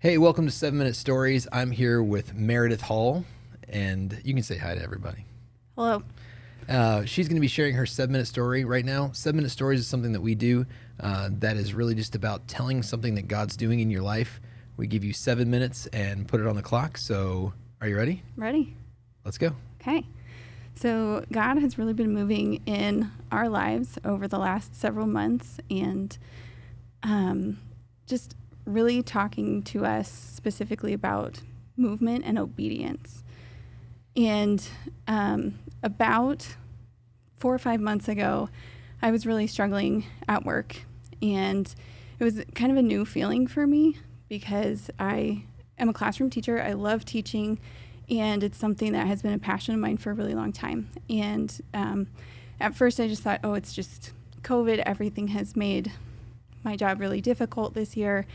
Hey, welcome to 7 Minute Stories. I'm here with Meredith Hall, and you can say hi to everybody. Hello. She's going to be sharing her 7 minute story right now. 7 minute stories is something that we do that is really just about telling something that God's doing in your life. We give you 7 minutes and put it on the clock. So, are you ready? Ready. Let's go. Okay. So God has really been moving in our lives over the last several months and just really talking to us specifically about movement and obedience. And about 4 or 5 months ago, I was really struggling at work. And it was kind of a new feeling for me because I am a classroom teacher. I love teaching, and it's something that has been a passion of mine for a really long time. And at first I just thought, oh, it's just COVID. Everything has made my job really difficult this year,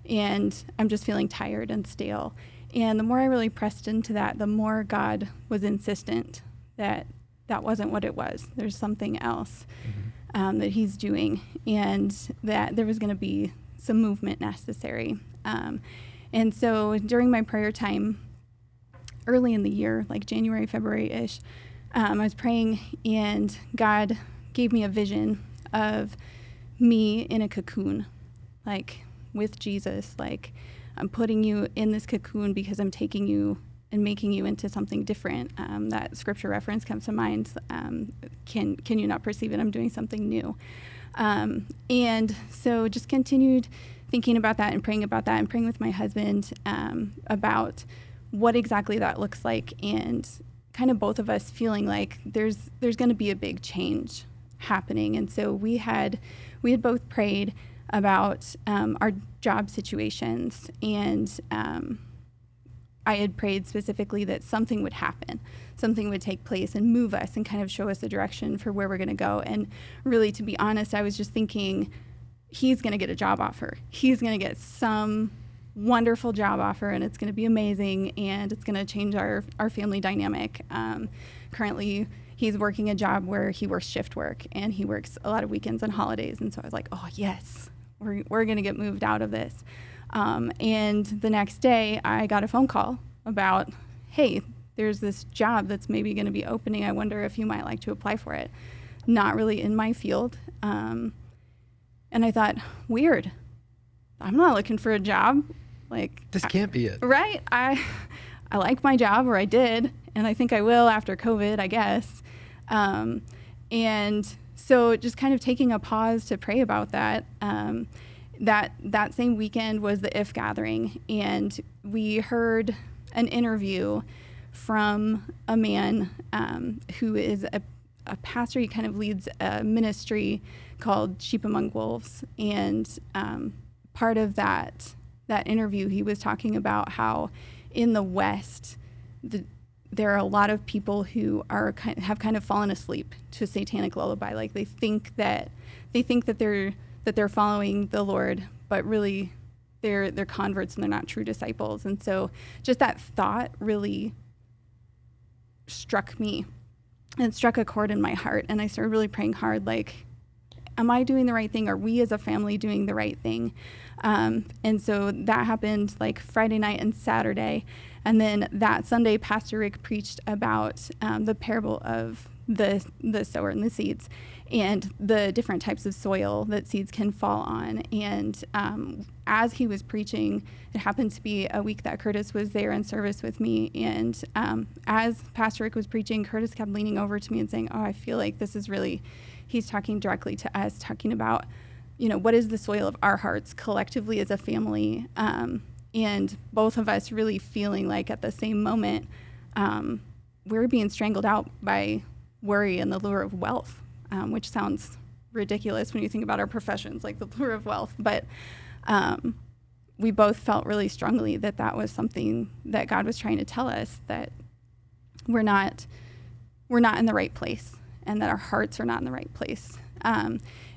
and I'm just feeling tired and stale. And the more I really pressed into that, the more God was insistent that that wasn't what it was. There's something else that he's doing, and that there was going to be some movement necessary. And so during my prayer time, early in the year, like January, February-ish, I was praying, and God gave me a vision of me in a cocoon, like with Jesus. Like, I'm putting you in this cocoon because I'm taking you and making you into something different. That scripture reference comes to mind. Can you not perceive it? I'm doing something new. And so just continued thinking about that and praying about that and praying with my husband about what exactly that looks like, and kind of both of us feeling like there's going to be a big change happening. And so we had both prayed about our job situations, and I had prayed specifically that something would happen, something would take place and move us and kind of show us a direction for where we're going to go. And really, to be honest, I was just thinking, he's going to get a job offer. He's going to get some wonderful job offer, and it's going to be amazing, and it's going to change our family dynamic. Currently, he's working a job where he works shift work, and he works a lot of weekends and holidays. And so I was like, oh, yes, we're going to get moved out of this. And the next day, I got a phone call about, hey, there's this job that's maybe going to be opening. I wonder if you might like to apply for it. Not really in my field. And I thought, weird. I'm not looking for a job. Like, This can't be it. Right? I like my job, or I did, and I think I will after COVID, I guess. And so just kind of taking a pause to pray about that. That same weekend was the IF gathering, and we heard an interview from a man who is a pastor. He kind of leads a ministry called Sheep Among Wolves, and part of that interview, he was talking about how in the West, there are a lot of people who have kind of fallen asleep to a satanic lullaby. Like, they think that they're following the Lord, but really they're converts and they're not true disciples. And so just that thought really struck me and struck a chord in my heart. And I started really praying hard, like, am I doing the right thing? Are we as a family doing the right thing? And so that happened like Friday night and Saturday. And then that Sunday, Pastor Rick preached about the parable of the sower and the seeds, and the different types of soil that seeds can fall on. And as he was preaching, it happened to be a week that Curtis was there in service with me. And as Pastor Rick was preaching, Curtis kept leaning over to me and saying, oh, I feel like this is really, he's talking directly to us, talking about, what is the soil of our hearts collectively as a family. And both of us really feeling like at the same moment, we're being strangled out by worry and the lure of wealth, which sounds ridiculous when you think about our professions, like the lure of wealth. But we both felt really strongly that was something that God was trying to tell us, that we're not in the right place, and that our hearts are not in the right place.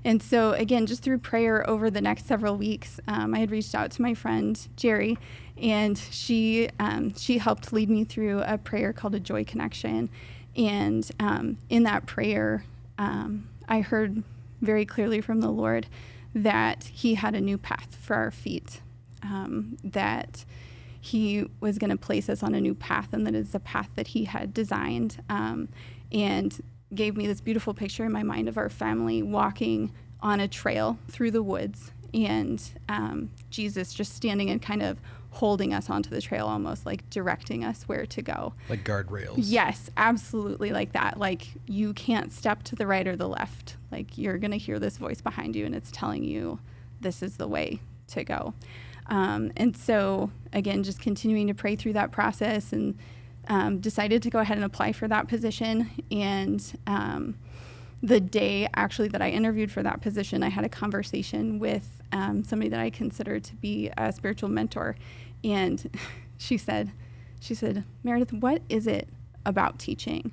And so, again, just through prayer over the next several weeks, I had reached out to my friend, Jerry, and she helped lead me through a prayer called a Joy Connection. And in that prayer, I heard very clearly from the Lord that he had a new path for our feet. that he was going to place us on a new path, and that is the path that he had designed, and gave me this beautiful picture in my mind of our family walking on a trail through the woods, and Jesus just standing and kind of holding us onto the trail, almost like directing us where to go. Like guardrails. Yes, absolutely, like that. Like, you can't step to the right or the left. Like, you're going to hear this voice behind you, and it's telling you this is the way to go. And so, again, just continuing to pray through that process, and decided to go ahead and apply for that position. And the day actually that I interviewed for that position, I had a conversation with somebody that I consider to be a spiritual mentor. And she said, Meredith, what is it about teaching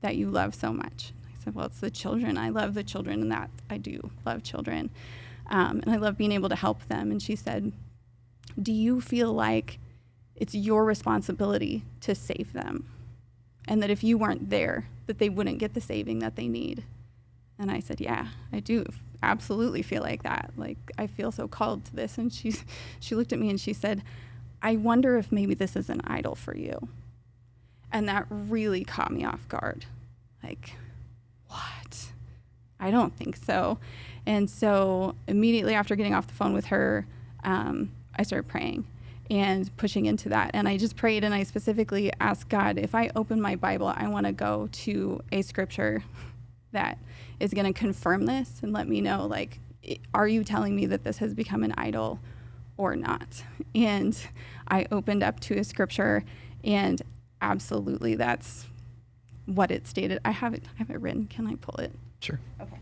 that you love so much? I said, well, it's the children. I love the children, and that I do love children. And I love being able to help them. And she said, do you feel like it's your responsibility to save them? And that if you weren't there, that they wouldn't get the saving that they need? And I said, yeah, I do absolutely feel like that. Like, I feel so called to this. And she looked at me and she said, I wonder if maybe this is an idol for you. And that really caught me off guard. Like, what? I don't think so. And so immediately after getting off the phone with her, I started praying and pushing into that. And I just prayed, and I specifically asked God, if I open my Bible, I want to go to a scripture that is going to confirm this and let me know, like, are you telling me that this has become an idol or not? And I opened up to a scripture, and absolutely that's what it stated. I have it written. Can I pull it? Sure. Okay.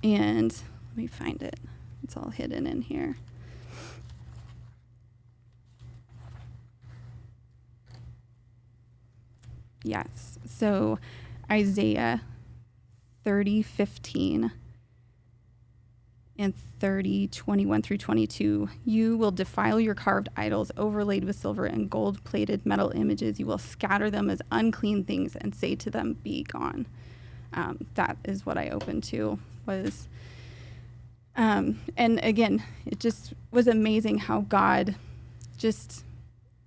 And let me find it. It's all hidden in here. Yes. So Isaiah 30:15 and 30:21 through 22. You will defile your carved idols overlaid with silver and gold-plated metal images. You will scatter them as unclean things and say to them, be gone. That is what I opened to. And again, it just was amazing how God just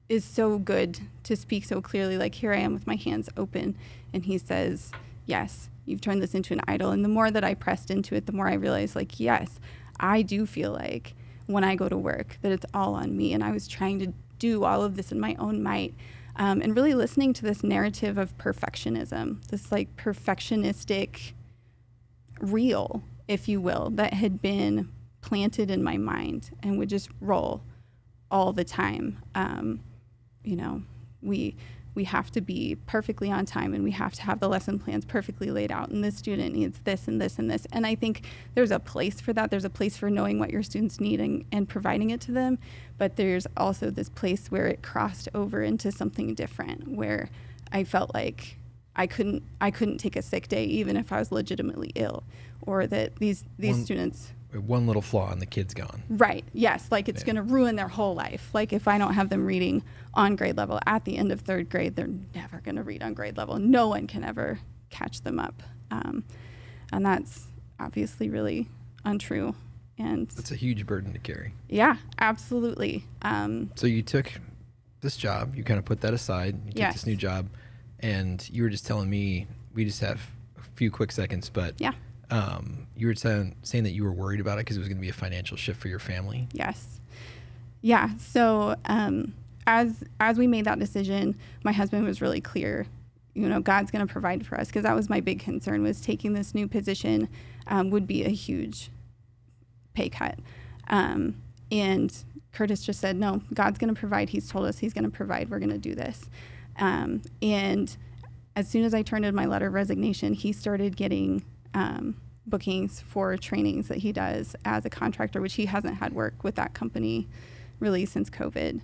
is so good to speak so clearly. Like, here I am with my hands open, and he says, yes, you've turned this into an idol. And the more that I pressed into it, the more I realized, like, yes, I do feel like when I go to work that it's all on me. And I was trying to do all of this in my own might, and really listening to this narrative of perfectionism, this like perfectionistic reel, if you will, that had been planted in my mind and would just roll all the time. We have to be perfectly on time, and we have to have the lesson plans perfectly laid out, and this student needs this and this and this. And I think there's a place for that. There's a place for knowing what your students need and providing it to them. But there's also this place where it crossed over into something different, where I felt like I couldn't take a sick day even if I was legitimately ill, or that these students. One little flaw and the kid's gone. Right. Yes. Like, it's going to ruin their whole life. Like, if I don't have them reading on grade level at the end of third grade, they're never going to read on grade level. No one can ever catch them up. And that's obviously really untrue. And that's a huge burden to carry. Yeah, absolutely. So you took this job, you kind of put that aside, you took this new job, and you were just telling me, we just have a few quick seconds, but yeah. You were saying that you were worried about it because it was going to be a financial shift for your family. Yes. Yeah. So as we made that decision, my husband was really clear, God's going to provide for us, because that was my big concern, was taking this new position would be a huge pay cut. And Curtis just said, no, God's going to provide. He's told us he's going to provide. We're going to do this. And as soon as I turned in my letter of resignation, he started getting bookings for trainings that he does as a contractor, which he hasn't had work with that company really since COVID.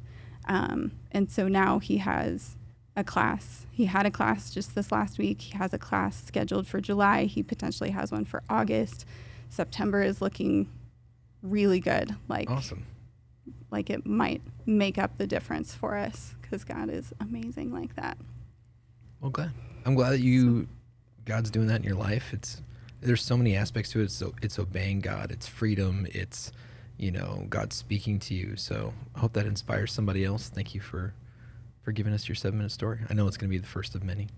And so now he has a class. He had a class just this last week. He has a class scheduled for July. He potentially has one for August. September is looking really good. Like, awesome. Like, it might make up the difference for us, because God is amazing like that. Well, I'm glad that God's doing that in your life. There's so many aspects to it. So it's obeying God, it's freedom, it's God's speaking to you. So I hope that inspires somebody else. Thank you for giving us your 7-minute story. I know it's going to be the first of many.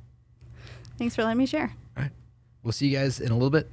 Thanks for letting me share. All right. We'll see you guys in a little bit.